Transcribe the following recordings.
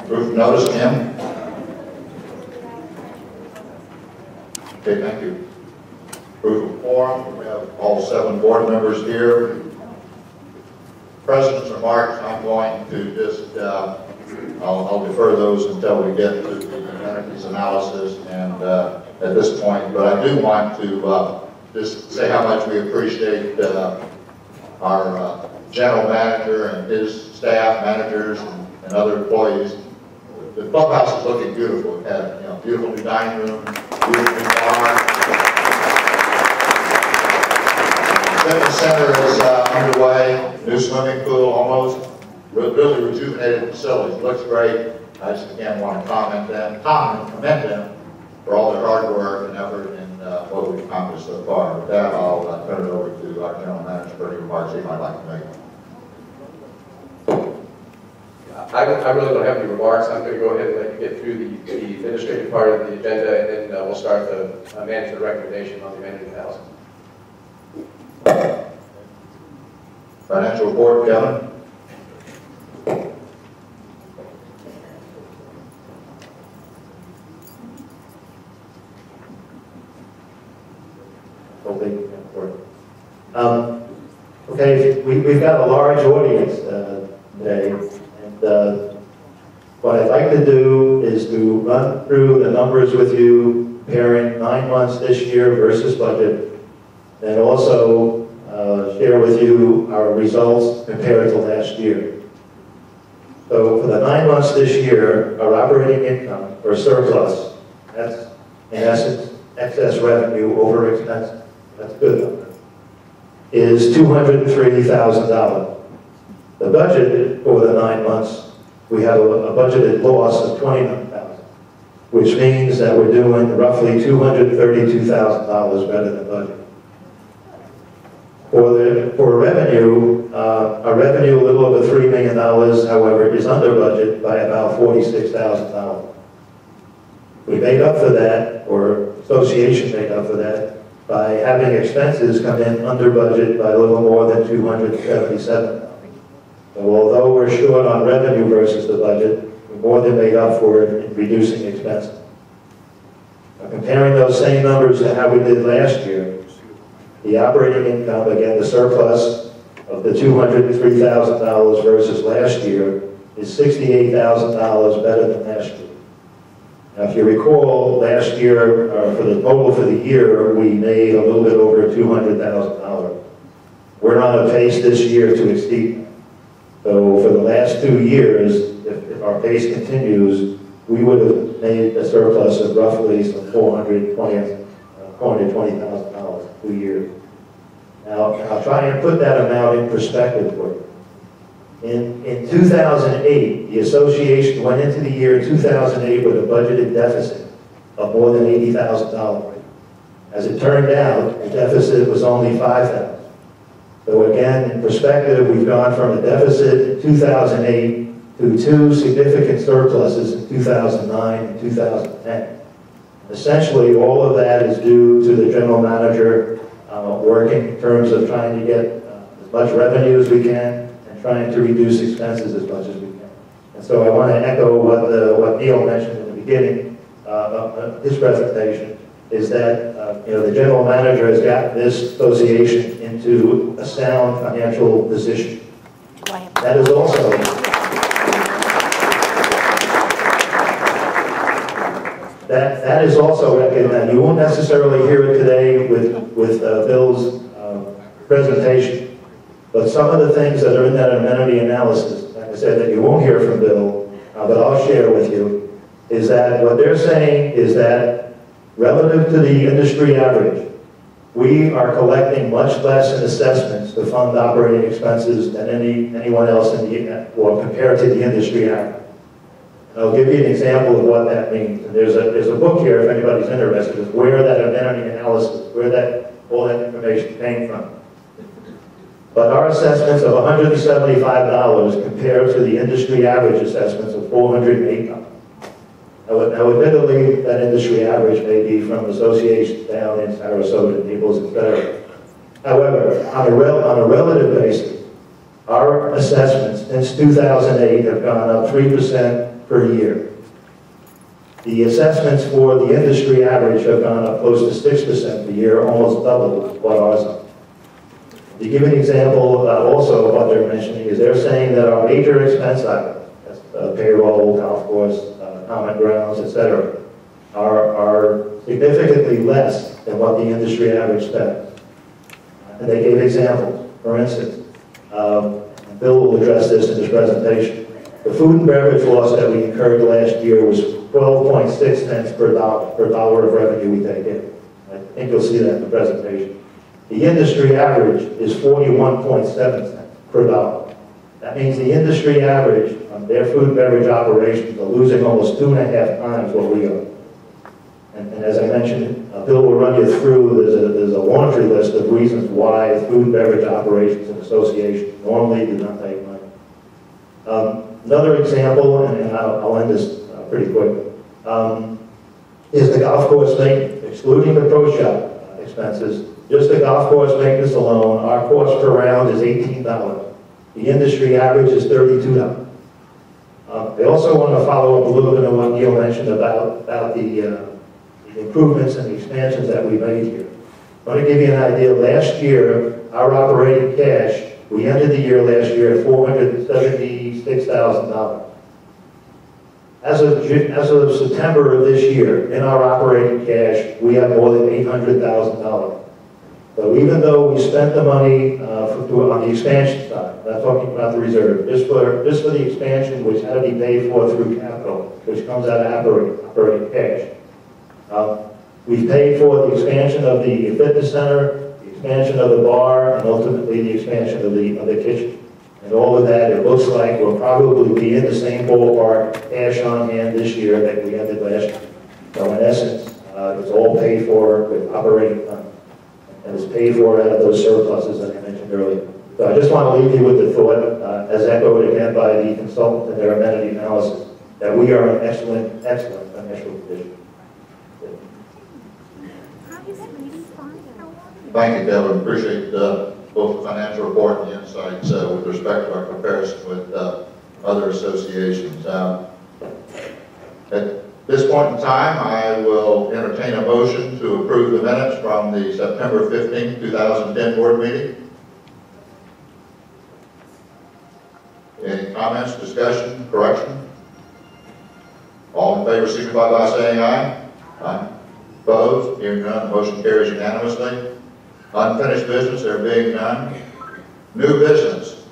Proof of notice, Kim? Okay, thank you. Proof of quorum, we have all 7 board members here. President's remarks, I'm going to just, I'll defer those until we get to the amenities analysis and at this point, but I do want to just say how much we appreciate our general manager and his staff, managers, and other employees. The clubhouse is looking beautiful. It had, beautiful new dining room, beautiful new bar. The fitness center is underway. New swimming pool, almost really rejuvenated facilities. It looks great. I just again want to commend them for all their hard work and effort in what we've accomplished so far. With that, I'll turn it over to our general manager for any remarks he might like to make. I really don't have any remarks. I'm going to go ahead and let you get through the administrative part of the agenda, and then we'll start the management recommendation on the amenity analysis. Financial report, Kevin. Okay, we've got a large audience today, and what I'd like to do is to run through the numbers with you, comparing 9 months this year versus budget, and also share with you our results compared to last year. So for the 9 months this year, our operating income, or surplus, that's in essence excess revenue over expense, that's good, is $203,000. The budget for the 9 months, we have a budgeted loss of $29,000, which means that we're doing roughly $232,000 better than budget. For revenue, our revenue, a little over $3 million, however, is under budget by about $46,000. We made up for that, or association made up for that, by having expenses come in under budget by a little more than $277,000. So although we're short on revenue versus the budget, we more than made up for it in reducing expenses. Now, comparing those same numbers to how we did last year, the operating income, again the surplus of the $203,000 versus last year, is $68,000 better than last year. Now, if you recall, last year, for the total for the year, we made a little bit over $200,000. We're on a pace this year to exceed that. So for the last 2 years, if our pace continues, we would have made a surplus of roughly some $420,000 2 years. Now, I'll try and put that amount in perspective for you. In 2008, the association went into the year 2008 with a budgeted deficit of more than $80,000. As it turned out, the deficit was only $5,000. So again, in perspective, we've gone from a deficit in 2008 to 2 significant surpluses in 2009 and 2010. Essentially, all of that is due to the general manager working in terms of trying to get as much revenue as we can, trying to reduce expenses as much as we can. And so I want to echo what Neil mentioned in the beginning of his presentation, is that the general manager has gotten this association into a sound financial position. That is also that is also recognized. You won't necessarily hear it today with Bill's presentation. But some of the things that are in that amenity analysis, like I said, that you won't hear from Bill, but I'll share with you, is that what they're saying is that relative to the industry average, we are collecting much less in assessments to fund operating expenses than anyone else or compared to the industry average. And I'll give you an example of what that means. And there's a book here, if anybody's interested, is where that amenity analysis, where all that information came from. But our assessments of $175 compared to the industry average assessments of $408. Now admittedly, that industry average may be from associations down in Sarasota, Naples, etc. However, on a relative basis, our assessments since 2008 have gone up 3% per year. The assessments for the industry average have gone up close to 6% per year, almost double what ours are. To give an example also of what they're mentioning is they're saying that our major expense items, payroll, golf course, common grounds, etc., are significantly less than what the industry average spends. And they gave examples. For instance, and Bill will address this in his presentation. The food and beverage loss that we incurred last year was 12.6 cents per dollar of revenue we take in. I think you'll see that in the presentation. The industry average is 41.7 cents per dollar. That means the industry average on their food and beverage operations are losing almost 2.5 times what we are. And as I mentioned, Bill will run you through, there's a laundry list of reasons why food and beverage operations and associations normally do not make money. Another example, and I'll end this pretty quick, is the golf course maintenance, excluding the pro shop expenses. Just the golf course maintenance alone, our cost per round is $18. The industry average is $32. I also want to follow up a little bit on what Neil mentioned about the improvements and the expansions that we made here. I want to give you an idea. Last year, our operating cash, we ended the year last year at $476,000. As of September of this year, in our operating cash, we have more than $800,000. So even though we spent the money on the expansion side, I'm not talking about the reserve, just for the expansion, which had to be paid for through capital, which comes out of operating cash. We've paid for the expansion of the fitness center, the expansion of the bar, and ultimately the expansion of the kitchen. And all of that, it looks like we'll probably be in the same ballpark, cash on hand this year that we ended last year. So in essence, it's all paid for with operating funds. And it's paid for out of those surpluses that I mentioned earlier. So I just want to leave you with the thought, as echoed again by the consultant in their amenity analysis, that we are in excellent financial condition. Thank you, Kevin. Appreciate both the financial report and the insights with respect to our comparison with other associations. At this point in time, I will entertain a motion to approve the minutes from the September 15, 2010 board meeting. Any comments, discussion, correction? All in favor signify by saying aye. Aye. Opposed? Hearing none, the motion carries unanimously. Unfinished business, there being none. New business.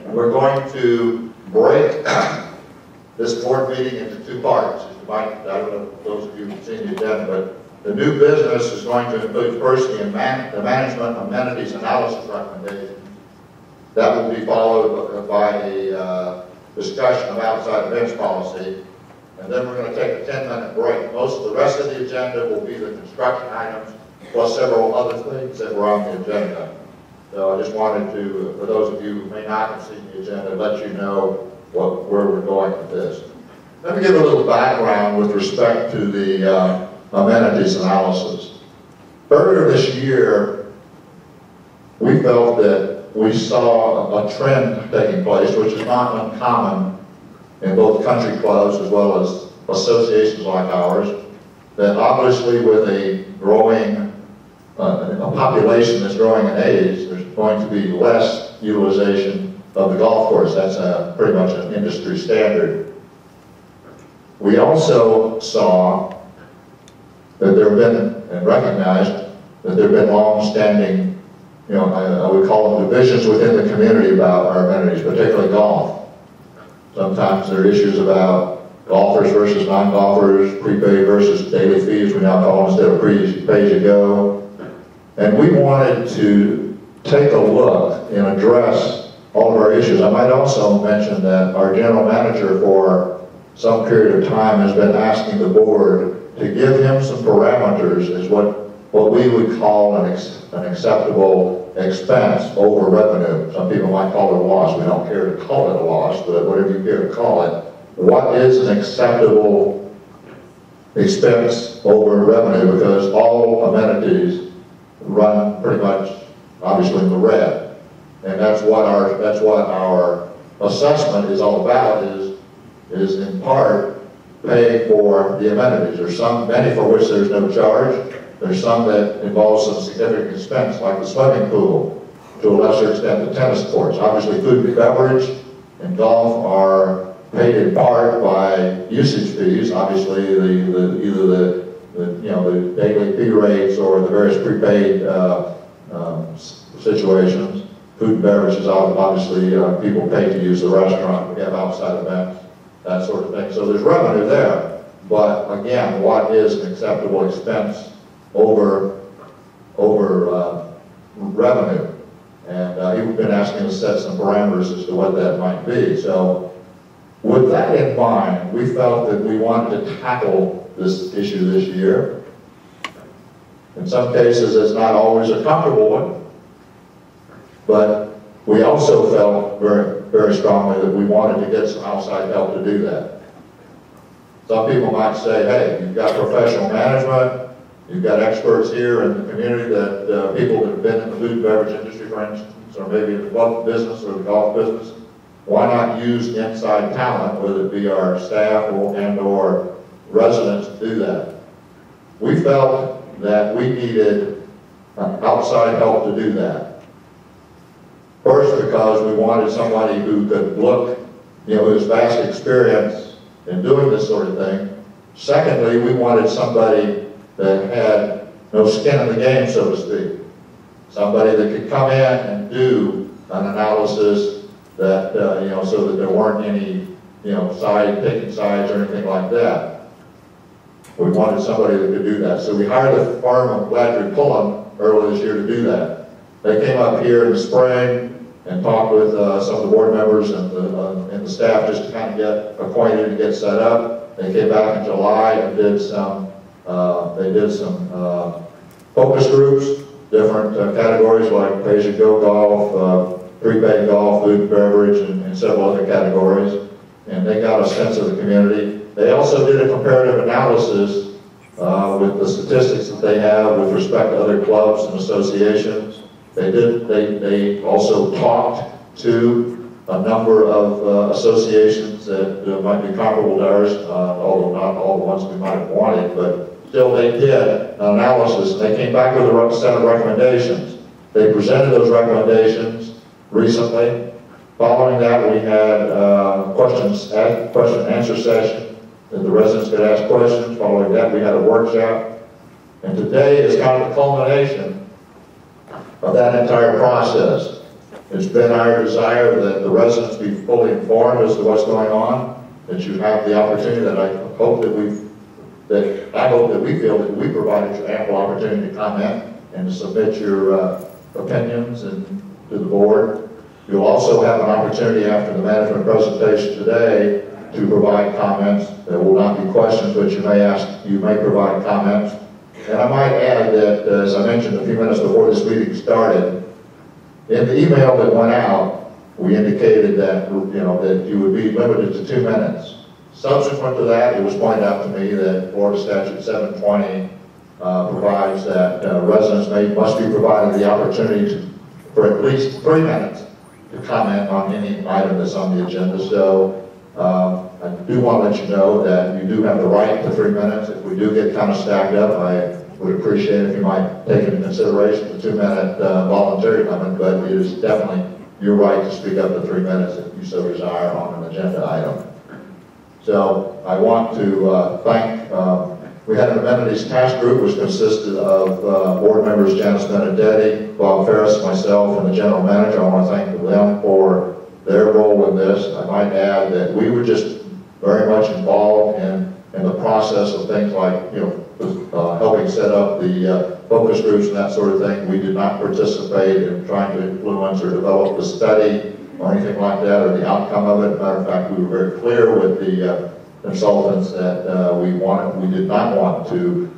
We're going to break this board meeting into two parts. I don't know if those of you who've seen the agenda, but the new business is going to include first the management amenities analysis recommendation. That will be followed by a discussion of outside events policy. And then we're going to take a 10-minute break. Most of the rest of the agenda will be the construction items, plus several other things that were on the agenda. So I just wanted to, for those of you who may not have seen the agenda, let you know where we're going with this. Let me give a little background with respect to the amenities analysis. Earlier this year, we felt that we saw a trend taking place, which is not uncommon in both country clubs as well as associations like ours, that obviously with a growing a population that's growing in age, there's going to be less utilization of the golf course. That's pretty much an industry standard. We also saw that there have been, and recognized, that there have been long-standing, I would call them divisions within the community about our amenities, particularly golf. Sometimes there are issues about golfers versus non-golfers, prepaid versus daily fees, we now call them instead of pay-as-you-go. And we wanted to take a look and address all of our issues. I might also mention that our general manager for some period of time has been asking the board to give him some parameters as what we would call an acceptable expense over revenue. Some people might call it a loss. We don't care to call it a loss, but whatever you care to call it. What is an acceptable expense over revenue? Because all amenities run pretty much, obviously, in the red. And that's what our assessment is all about, is is in part pay for the amenities. There's some, many for which there's no charge. There's some that involve some significant expense, like the swimming pool, to a lesser extent the tennis courts. Obviously, food and beverage and golf are paid in part by usage fees. Obviously, either the daily fee rates or the various prepaid situations. Food and beverage is obviously people pay to use the restaurant. We have outside events, that sort of thing. So there's revenue there. But again, what is an acceptable expense over revenue? And you've been asking us to set some parameters as to what that might be. So with that in mind, we felt that we wanted to tackle this issue this year. In some cases, it's not always a comfortable one, but we also felt very, very strongly that we wanted to get some outside help to do that. Some people might say, hey, you've got professional management, you've got experts here in the community that people that have been in the food and beverage industry, for instance, or maybe in the club business or the golf business. Why not use inside talent, whether it be our staff or residents, to do that? We felt that we needed outside help to do that. First, because we wanted somebody who could look, who has vast experience in doing this sort of thing. Secondly, we wanted somebody that had no skin in the game, so to speak. Somebody that could come in and do an analysis that, so that there weren't any, taking sides or anything like that. We wanted somebody that could do that. So we hired the firm of Bladry Pullen earlier this year to do that. They came up here in the spring and talked with some of the board members and the staff just to kind of get acquainted and get set up. They came back in July and did some focus groups, different categories like pay-as-you-go golf, prepaid golf, food and beverage, and several other categories. And they got a sense of the community. They also did a comparative analysis with the statistics that they have with respect to other clubs and associations. They also talked to a number of associations that might be comparable to ours, although not all the ones we might have wanted, but still they did an analysis, and they came back with a set of recommendations. They presented those recommendations recently. Following that, we had question and answer session that the residents could ask questions. Following that, we had a workshop. And today is kind of the culmination of that entire process. It's been our desire that the residents be fully informed as to what's going on, that you have the opportunity that I hope that we feel that we provided you ample opportunity to comment and to submit your opinions and to the board. You'll also have an opportunity after the management presentation today to provide comments. There will not be questions, but you may provide comments. And I might add that, as I mentioned a few minutes before this meeting started, in the email that went out, we indicated that that you would be limited to 2 minutes. Subsequent to that, it was pointed out to me that Florida Statute 720 provides that residents must be provided the opportunity for at least 3 minutes to comment on any item that's on the agenda. So I do want to let you know that you do have the right to 3 minutes. If we do get kind of stacked up, I would appreciate if you might take into consideration the 2-minute voluntary limit, but it is definitely your right to speak up to 3 minutes if you so desire on an agenda item. So I want to thank, we had an amenities task group which consisted of board members Janice Benedetti, Bob Ferris, myself, and the general manager. I want to thank them for their role in this. I might add that we were just very much involved in the process of things like, helping set up the focus groups and that sort of thing. We did not participate in trying to influence or develop the study or anything like that, or the outcome of it. As a matter of fact, we were very clear with the consultants that we did not want to